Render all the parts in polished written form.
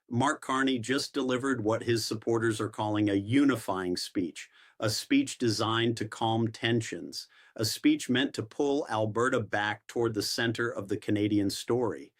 Mark Carney just delivered what his supporters are calling a unifying speech, a speech designed to calm tensions, a speech meant to pull Alberta back toward the center of the Canadian story.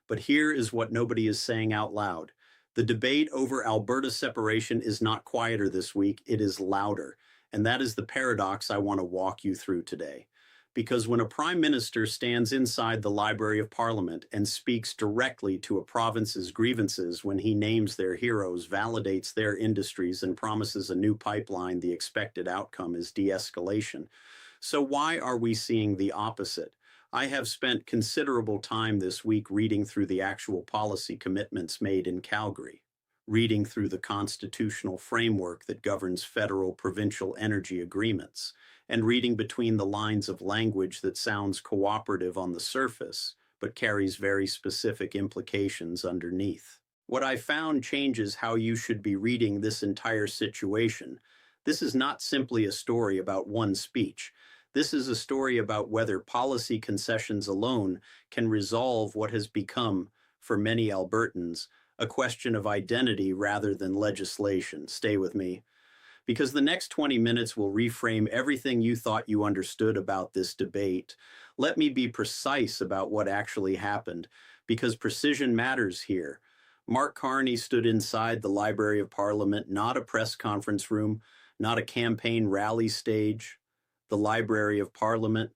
But here is what nobody is saying out loud. The debate over Alberta separation is not quieter this week, it is louder. And that is the paradox I want to walk you through today. Because when a prime minister stands inside the Library of Parliament and speaks directly to a province's grievances when he names their heroes, validates their industries, and promises a new pipeline, the expected outcome is de-escalation. So why are we seeing the opposite? I have spent considerable time this week reading through the actual policy commitments made in Calgary, reading through the constitutional framework that governs federal-provincial energy agreements, and reading between the lines of language that sounds cooperative on the surface, but carries very specific implications underneath. What I found changes how you should be reading this entire situation. This is not simply a story about one speech. This is a story about whether policy concessions alone can resolve what has become, for many Albertans, a question of identity rather than legislation. Stay with me, because the next 20 minutes will reframe everything you thought you understood about this debate. Let me be precise about what actually happened, because precision matters here. Mark Carney stood inside the Library of Parliament, not a press conference room, not a campaign rally stage. The Library of Parliament,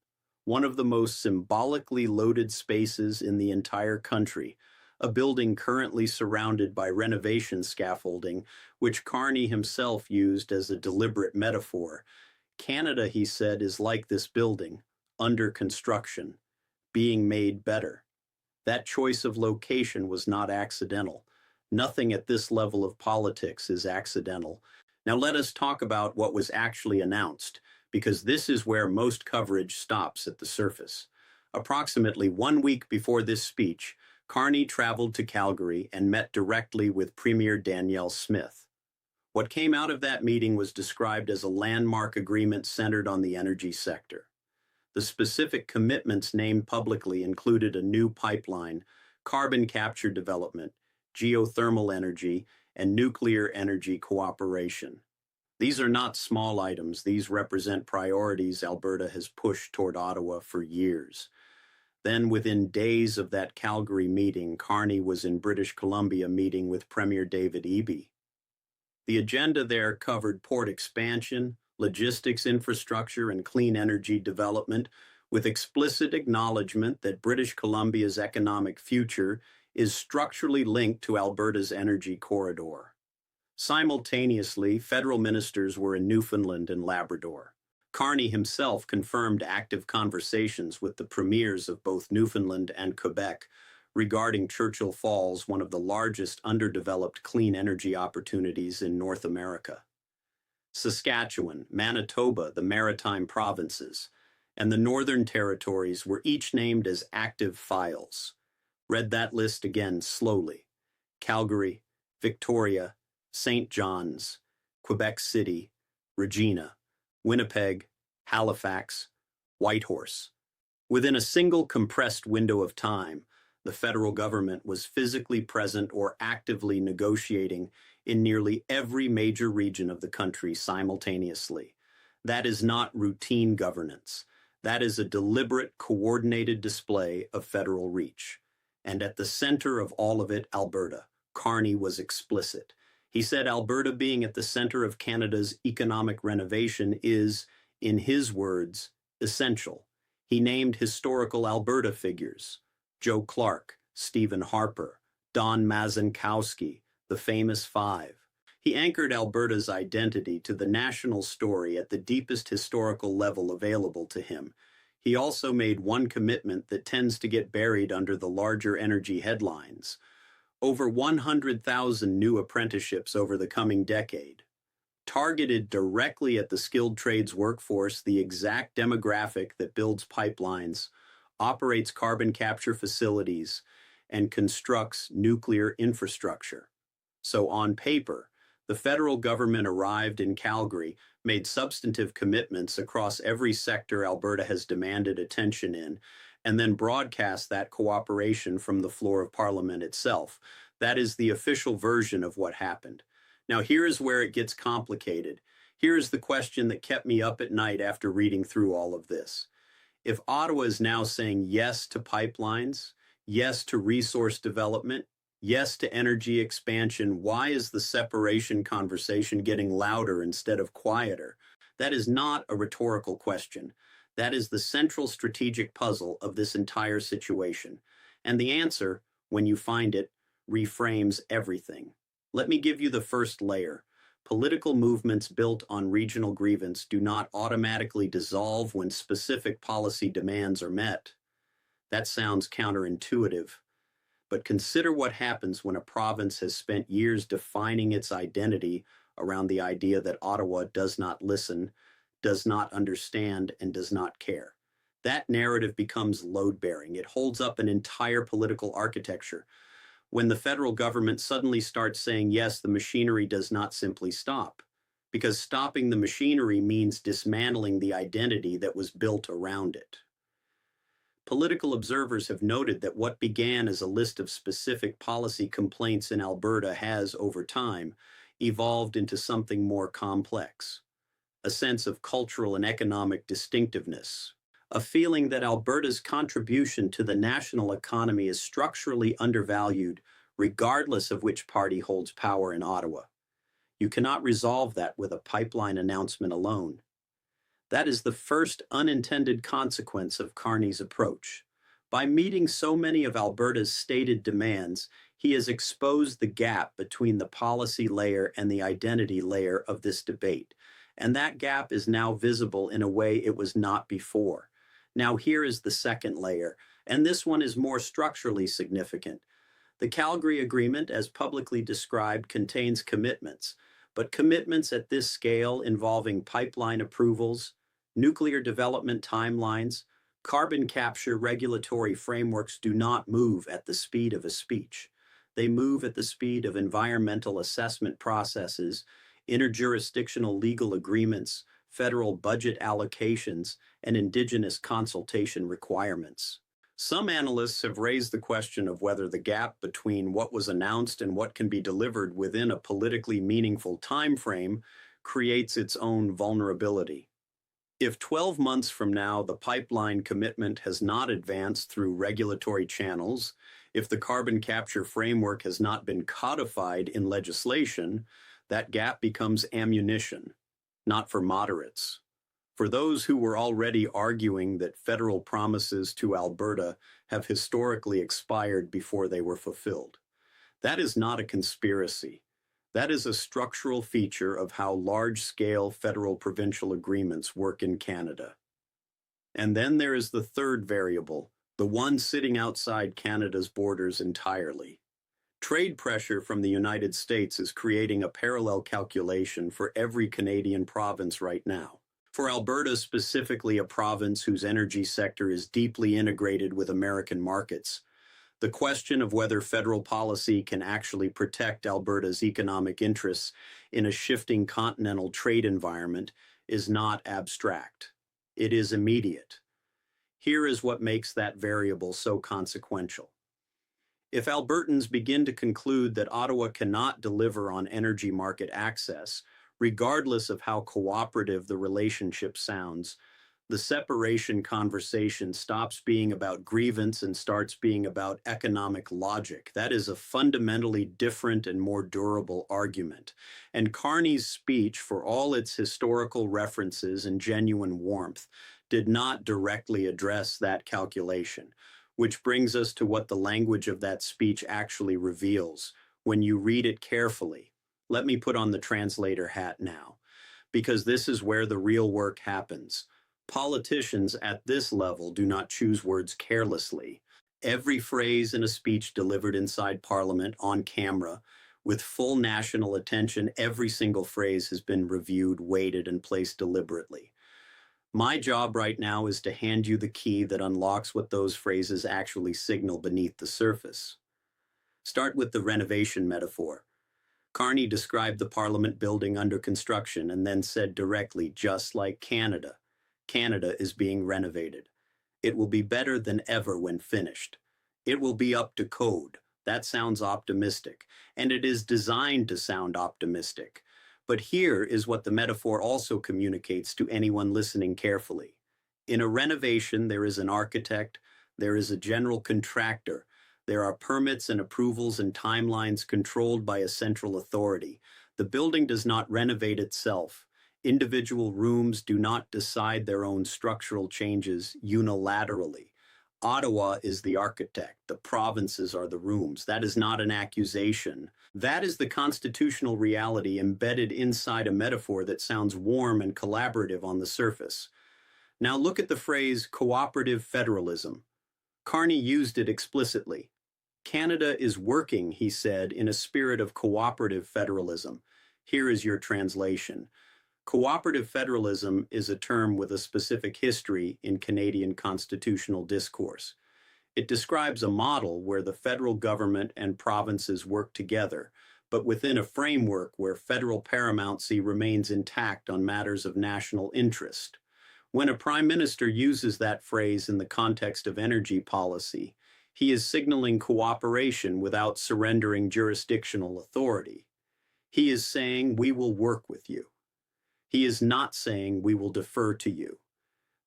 one of the most symbolically loaded spaces in the entire country, a building currently surrounded by renovation scaffolding, which Carney himself used as a deliberate metaphor. Canada, he said, is like this building, under construction, being made better. That choice of location was not accidental. Nothing at this level of politics is accidental. Now let us talk about what was actually announced, because this is where most coverage stops at the surface. Approximately 1 week before this speech, Carney traveled to Calgary and met directly with Premier Danielle Smith. What came out of that meeting was described as a landmark agreement centered on the energy sector. The specific commitments named publicly included a new pipeline, carbon capture development, geothermal energy, and nuclear energy cooperation. These are not small items. These represent priorities Alberta has pushed toward Ottawa for years. Then, within days of that Calgary meeting, Carney was in British Columbia meeting with Premier David Eby. The agenda there covered port expansion, logistics infrastructure, and clean energy development, with explicit acknowledgement that British Columbia's economic future is structurally linked to Alberta's energy corridor. Simultaneously, federal ministers were in Newfoundland and Labrador. Carney himself confirmed active conversations with the premiers of both Newfoundland and Quebec regarding Churchill Falls, one of the largest underdeveloped clean energy opportunities in North America. Saskatchewan, Manitoba, the Maritime Provinces, and the Northern Territories were each named as active files. Read that list again slowly. Calgary, Victoria, St. John's, Quebec City, Regina, Winnipeg, Halifax, Whitehorse. Within a single compressed window of time, the federal government was physically present or actively negotiating in nearly every major region of the country simultaneously. That is not routine governance. That is a deliberate, coordinated display of federal reach. And at the center of all of it, Alberta. Carney was explicit. He said Alberta being at the center of Canada's economic renovation is, in his words, essential. He named historical Alberta figures: Joe Clark, Stephen Harper, Don Mazankowski, the famous Five. He anchored Alberta's identity to the national story at the deepest historical level available to him. He also made one commitment that tends to get buried under the larger energy headlines: over 100,000 new apprenticeships over the coming decade, targeted directly at the skilled trades workforce, the exact demographic that builds pipelines, operates carbon capture facilities, and constructs nuclear infrastructure. So on paper, the federal government arrived in Calgary, made substantive commitments across every sector Alberta has demanded attention in, and then broadcast that cooperation from the floor of Parliament itself. That is the official version of what happened. Now, here is where it gets complicated. Here is the question that kept me up at night after reading through all of this. If Ottawa is now saying yes to pipelines, yes to resource development, yes to energy expansion, why is the separation conversation getting louder instead of quieter? That is not a rhetorical question. That is the central strategic puzzle of this entire situation. And the answer, when you find it, reframes everything. Let me give you the first layer. Political movements built on regional grievance do not automatically dissolve when specific policy demands are met. That sounds counterintuitive, but consider what happens when a province has spent years defining its identity around the idea that Ottawa does not listen, does not understand, and does not care. That narrative becomes load-bearing. It holds up an entire political architecture. When the federal government suddenly starts saying, yes, the machinery does not simply stop, because stopping the machinery means dismantling the identity that was built around it. Political observers have noted that what began as a list of specific policy complaints in Alberta has, over time, evolved into something more complex. A sense of cultural and economic distinctiveness, a feeling that Alberta's contribution to the national economy is structurally undervalued, regardless of which party holds power in Ottawa. You cannot resolve that with a pipeline announcement alone. That is the first unintended consequence of Carney's approach. By meeting so many of Alberta's stated demands, he has exposed the gap between the policy layer and the identity layer of this debate. And that gap is now visible in a way it was not before. Now here is the second layer, and this one is more structurally significant. The Calgary Agreement, as publicly described, contains commitments, but commitments at this scale involving pipeline approvals, nuclear development timelines, carbon capture regulatory frameworks do not move at the speed of a speech. They move at the speed of environmental assessment processes, interjurisdictional legal agreements, federal budget allocations, and Indigenous consultation requirements. Some analysts have raised the question of whether the gap between what was announced and what can be delivered within a politically meaningful time frame creates its own vulnerability. If 12 months from now the pipeline commitment has not advanced through regulatory channels, if the carbon capture framework has not been codified in legislation, that gap becomes ammunition, not for moderates. For those who were already arguing that federal promises to Alberta have historically expired before they were fulfilled. That is not a conspiracy. That is a structural feature of how large-scale federal-provincial agreements work in Canada. And then there is the third variable, the one sitting outside Canada's borders entirely. Trade pressure from the United States is creating a parallel calculation for every Canadian province right now. For Alberta specifically, a province whose energy sector is deeply integrated with American markets, the question of whether federal policy can actually protect Alberta's economic interests in a shifting continental trade environment is not abstract. It is immediate. Here is what makes that variable so consequential. If Albertans begin to conclude that Ottawa cannot deliver on energy market access, regardless of how cooperative the relationship sounds, the separation conversation stops being about grievance and starts being about economic logic. That is a fundamentally different and more durable argument. And Carney's speech, for all its historical references and genuine warmth, did not directly address that calculation. Which brings us to what the language of that speech actually reveals. When you read it carefully, let me put on the translator hat now, because this is where the real work happens. Politicians at this level do not choose words carelessly. Every phrase in a speech delivered inside Parliament on camera, with full national attention, every single phrase has been reviewed, weighted, and placed deliberately. My job right now is to hand you the key that unlocks what those phrases actually signal beneath the surface. Start with the renovation metaphor. Carney described the Parliament building under construction and then said directly, just like Canada, Canada is being renovated. It will be better than ever when finished. It will be up to code, That sounds optimistic, and it is designed to sound optimistic. But here is what the metaphor also communicates to anyone listening carefully. In a renovation, there is an architect, there is a general contractor, there are permits and approvals and timelines controlled by a central authority. The building does not renovate itself. Individual rooms do not decide their own structural changes unilaterally. Ottawa is the architect, the provinces are the rooms. That is not an accusation. That is the constitutional reality embedded inside a metaphor that sounds warm and collaborative on the surface. Now look at the phrase cooperative federalism. Carney used it explicitly. Canada is working, he said, in a spirit of cooperative federalism. Here is your translation. Cooperative federalism is a term with a specific history in Canadian constitutional discourse. It describes a model where the federal government and provinces work together, but within a framework where federal paramountcy remains intact on matters of national interest. When a prime minister uses that phrase in the context of energy policy, he is signaling cooperation without surrendering jurisdictional authority. He is saying, we will work with you. He is not saying we will defer to you.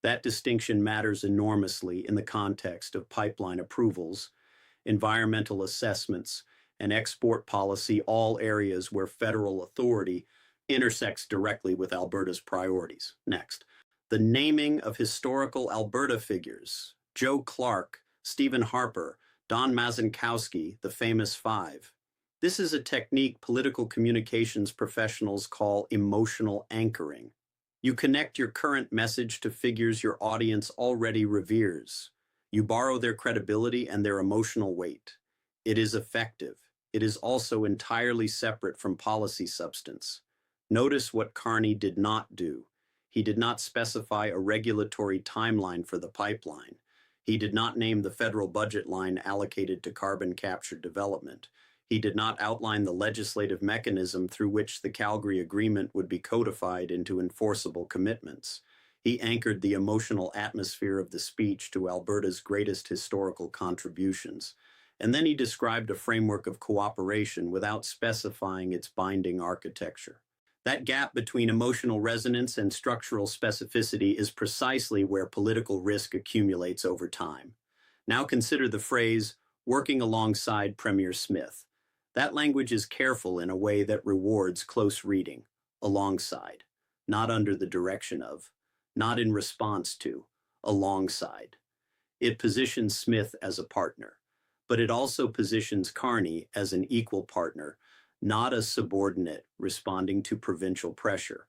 That distinction matters enormously in the context of pipeline approvals, environmental assessments, and export policy, all areas where federal authority intersects directly with Alberta's priorities. Next, the naming of historical Alberta figures. Joe Clark, Stephen Harper, Don Mazankowski, the famous five. This is a technique political communications professionals call emotional anchoring. You connect your current message to figures your audience already reveres. You borrow their credibility and their emotional weight. It is effective. It is also entirely separate from policy substance. Notice what Carney did not do. He did not specify a regulatory timeline for the pipeline. He did not name the federal budget line allocated to carbon capture development. He did not outline the legislative mechanism through which the Calgary Agreement would be codified into enforceable commitments. He anchored the emotional atmosphere of the speech to Alberta's greatest historical contributions. And then he described a framework of cooperation without specifying its binding architecture. That gap between emotional resonance and structural specificity is precisely where political risk accumulates over time. Now consider the phrase, working alongside Premier Smith. That language is careful in a way that rewards close reading, alongside, not under the direction of, not in response to, alongside. It positions Smith as a partner, but it also positions Carney as an equal partner, not a subordinate responding to provincial pressure.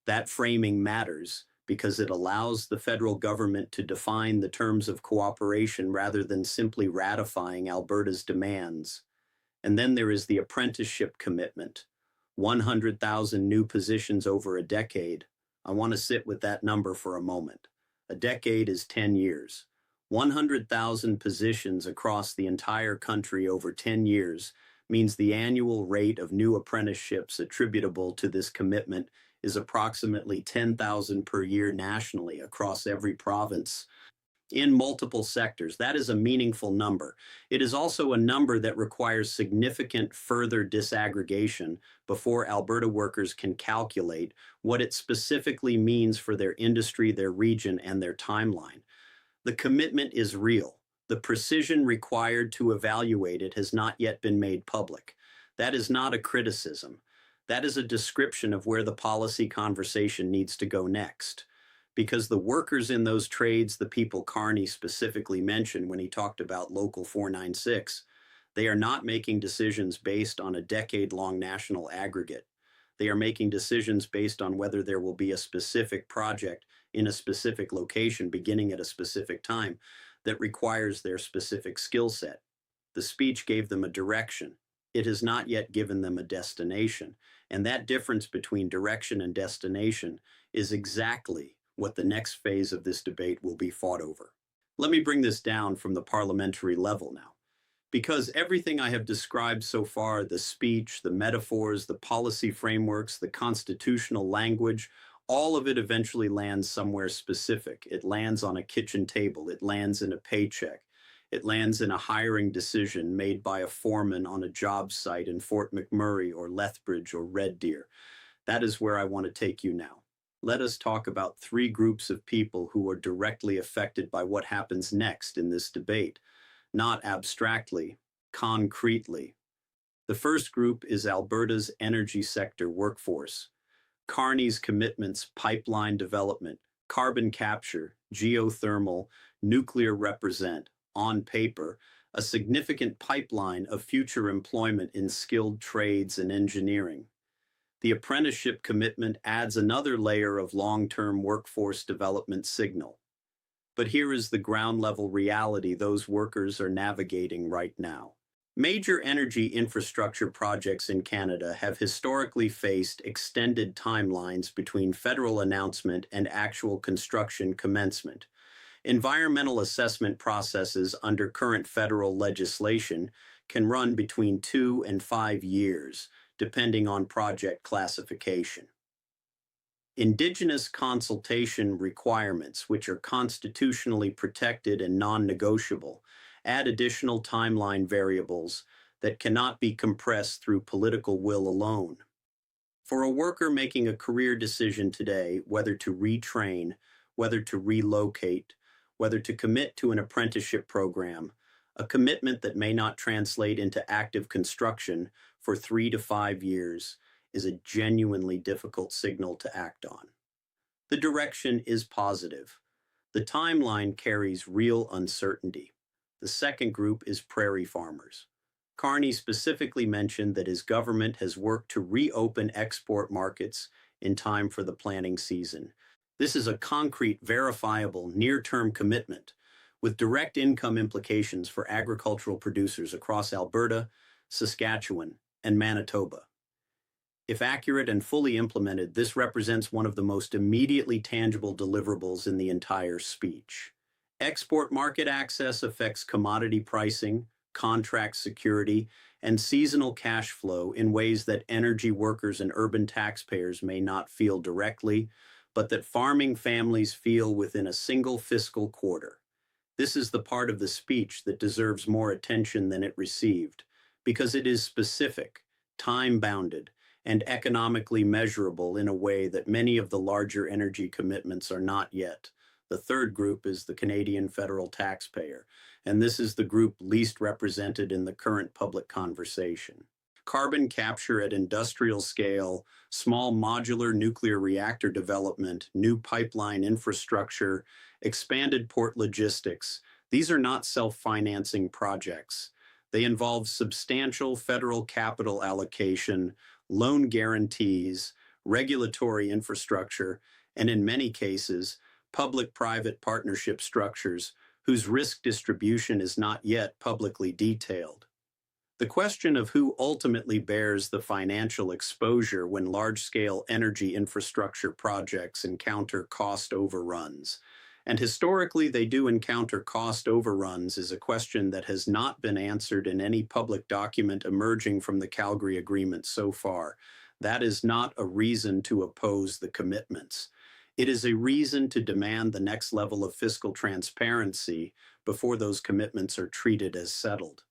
That framing matters because it allows the federal government to define the terms of cooperation rather than simply ratifying Alberta's demands. And then there is the apprenticeship commitment. 100,000 new positions over a decade. I want to sit with that number for a moment. A decade is 10 years. 100,000 positions across the entire country over 10 years means the annual rate of new apprenticeships attributable to this commitment is approximately 10,000 per year nationally across every province. In multiple sectors. That is a meaningful number. It is also a number that requires significant further disaggregation before Alberta workers can calculate what it specifically means for their industry, their region, and their timeline. The commitment is real. The precision required to evaluate it has not yet been made public. That is not a criticism. That is a description of where the policy conversation needs to go next. Because the workers in those trades, the people Carney specifically mentioned when he talked about Local 496, they are not making decisions based on a decade-long national aggregate. They are making decisions based on whether there will be a specific project in a specific location beginning at a specific time that requires their specific skill set. The speech gave them a direction. It has not yet given them a destination. And that difference between direction and destination is exactly what the next phase of this debate will be fought over. Let me bring this down from the parliamentary level now. Because everything I have described so far, the speech, the metaphors, the policy frameworks, the constitutional language, all of it eventually lands somewhere specific. It lands on a kitchen table. It lands in a paycheck. It lands in a hiring decision made by a foreman on a job site in Fort McMurray or Lethbridge or Red Deer. That is where I want to take you now. Let us talk about three groups of people who are directly affected by what happens next in this debate, not abstractly, concretely. The first group is Alberta's energy sector workforce. Carney's commitments, pipeline development, carbon capture, geothermal, nuclear represent, on paper, a significant pipeline of future employment in skilled trades and engineering. The apprenticeship commitment adds another layer of long-term workforce development signal. But here is the ground-level reality those workers are navigating right now. Major energy infrastructure projects in Canada have historically faced extended timelines between federal announcement and actual construction commencement. Environmental assessment processes under current federal legislation can run between 2 and 5 years, depending on project classification. Indigenous consultation requirements, which are constitutionally protected and non-negotiable, add additional timeline variables that cannot be compressed through political will alone. For a worker making a career decision today, whether to retrain, whether to relocate, whether to commit to an apprenticeship program, a commitment that may not translate into active construction for 3 to 5 years is a genuinely difficult signal to act on. The direction is positive. The timeline carries real uncertainty. The second group is prairie farmers. Carney specifically mentioned that his government has worked to reopen export markets in time for the planting season. This is a concrete, verifiable, near-term commitment with direct income implications for agricultural producers across Alberta, Saskatchewan, and Manitoba. If accurate and fully implemented, this represents one of the most immediately tangible deliverables in the entire speech. Export market access affects commodity pricing, contract security, and seasonal cash flow in ways that energy workers and urban taxpayers may not feel directly, but that farming families feel within a single fiscal quarter. This is the part of the speech that deserves more attention than it received, because it is specific, time-bounded, and economically measurable in a way that many of the larger energy commitments are not yet. The third group is the Canadian federal taxpayer, and this is the group least represented in the current public conversation. Carbon capture at industrial scale, small modular nuclear reactor development, new pipeline infrastructure, expanded port logistics, these are not self-financing projects. They involve substantial federal capital allocation, loan guarantees, regulatory infrastructure, and in many cases, public-private partnership structures whose risk distribution is not yet publicly detailed. The question of who ultimately bears the financial exposure when large-scale energy infrastructure projects encounter cost overruns, and historically they do encounter cost overruns, is a question that has not been answered in any public document emerging from the Calgary Agreement so far. That is not a reason to oppose the commitments. It is a reason to demand the next level of fiscal transparency before those commitments are treated as settled.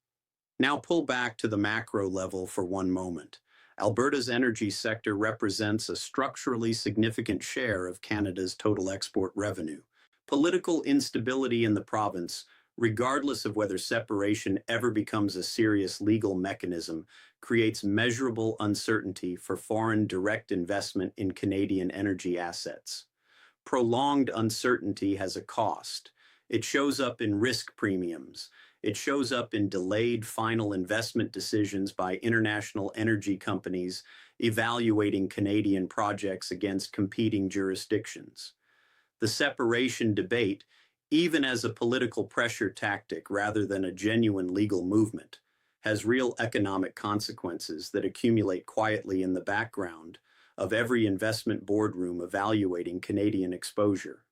Now pull back to the macro level for one moment. Alberta's energy sector represents a structurally significant share of Canada's total export revenue. Political instability in the province, regardless of whether separation ever becomes a serious legal mechanism, creates measurable uncertainty for foreign direct investment in Canadian energy assets. Prolonged uncertainty has a cost. It shows up in risk premiums. It shows up in delayed final investment decisions by international energy companies evaluating Canadian projects against competing jurisdictions. The separation debate, even as a political pressure tactic rather than a genuine legal movement, has real economic consequences that accumulate quietly in the background of every investment boardroom evaluating Canadian exposure.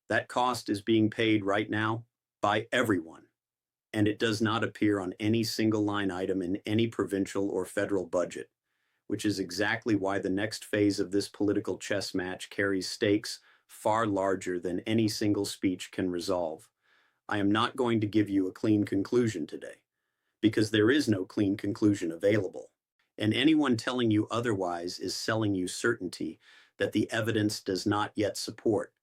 That cost is being paid right now by everyone, and it does not appear on any single line item in any provincial or federal budget, which is exactly why the next phase of this political chess match carries stakes far larger than any single speech can resolve. I am not going to give you a clean conclusion today, because there is no clean conclusion available. And anyone telling you otherwise is selling you certainty that the evidence does not yet support.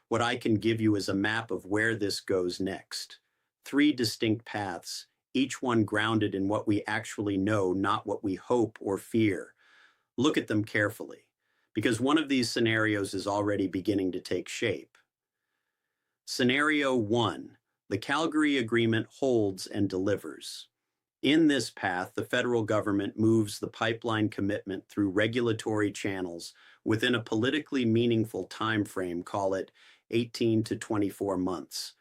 What I can give you is a map of where this goes next. Three distinct paths, each one grounded in what we actually know, not what we hope or fear. Look at them carefully, because one of these scenarios is already beginning to take shape. Scenario 1. The Calgary Agreement holds and delivers. In this path, the federal government moves the pipeline commitment through regulatory channels within a politically meaningful time frame, call it 18 to 24 months.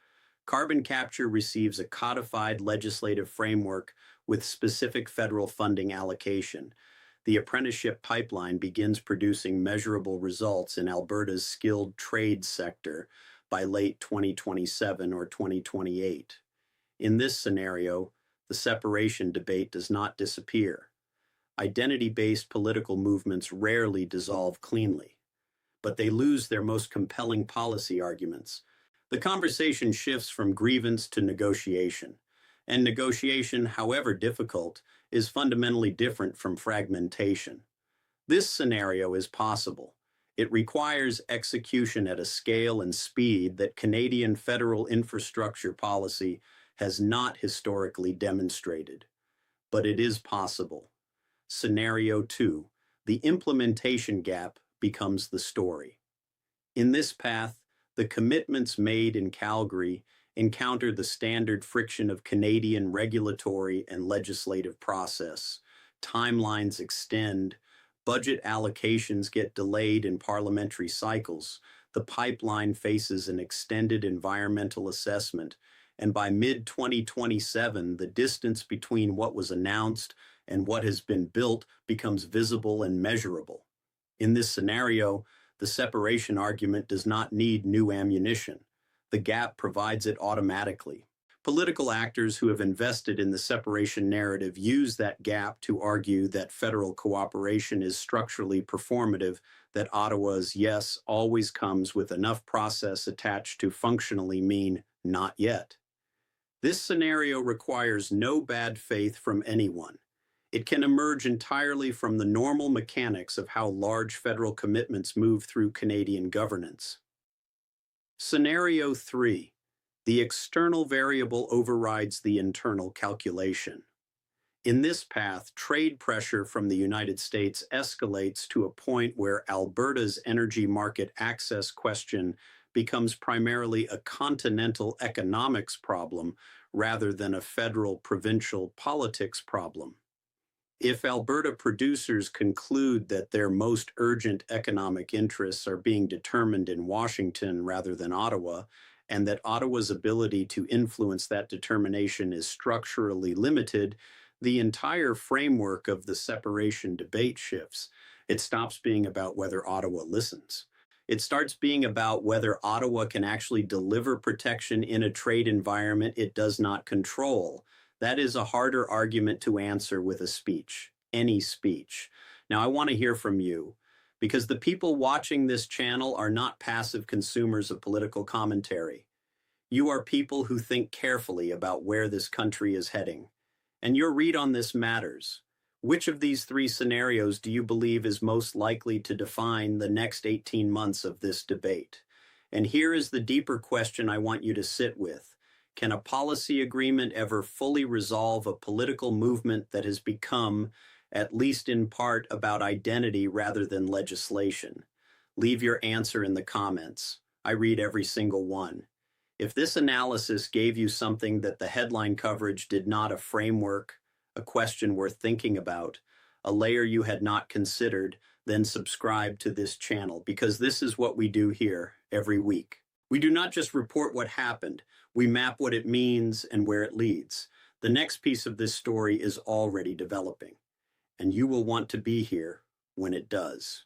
Carbon capture receives a codified legislative framework with specific federal funding allocation. The apprenticeship pipeline begins producing measurable results in Alberta's skilled trade sector by late 2027 or 2028. In this scenario, the separation debate does not disappear. Identity-based political movements rarely dissolve cleanly, but they lose their most compelling policy arguments. The conversation shifts from grievance to negotiation, and negotiation, however difficult, is fundamentally different from fragmentation. This scenario is possible. It requires execution at a scale and speed that Canadian federal infrastructure policy has not historically demonstrated. But it is possible. Scenario 2. The implementation gap becomes the story. In this path, the commitments made in Calgary encounter the standard friction of Canadian regulatory and legislative process. Timelines extend, budget allocations get delayed in parliamentary cycles, the pipeline faces an extended environmental assessment, and by mid-2027, the distance between what was announced and what has been built becomes visible and measurable. In this scenario, the separation argument does not need new ammunition. The gap provides it automatically. Political actors who have invested in the separation narrative use that gap to argue that federal cooperation is structurally performative, that Ottawa's yes always comes with enough process attached to functionally mean not yet. This scenario requires no bad faith from anyone. It can emerge entirely from the normal mechanics of how large federal commitments move through Canadian governance. Scenario 3. The external variable overrides the internal calculation. In this path, trade pressure from the United States escalates to a point where Alberta's energy market access question becomes primarily a continental economics problem rather than a federal-provincial politics problem. If Alberta producers conclude that their most urgent economic interests are being determined in Washington rather than Ottawa, and that Ottawa's ability to influence that determination is structurally limited, the entire framework of the separation debate shifts. It stops being about whether Ottawa listens. It starts being about whether Ottawa can actually deliver protection in a trade environment it does not control. That is a harder argument to answer with a speech, any speech. Now, I want to hear from you, because the people watching this channel are not passive consumers of political commentary. You are people who think carefully about where this country is heading, and your read on this matters. Which of these three scenarios do you believe is most likely to define the next 18 months of this debate? And here is the deeper question I want you to sit with. Can a policy agreement ever fully resolve a political movement that has become, at least in part, about identity rather than legislation? Leave your answer in the comments. I read every single one. If this analysis gave you something that the headline coverage did not, a framework, a question worth thinking about, a layer you had not considered, then subscribe to this channel, because this is what we do here every week. We do not just report what happened, we map what it means and where it leads. The next piece of this story is already developing, and you will want to be here when it does.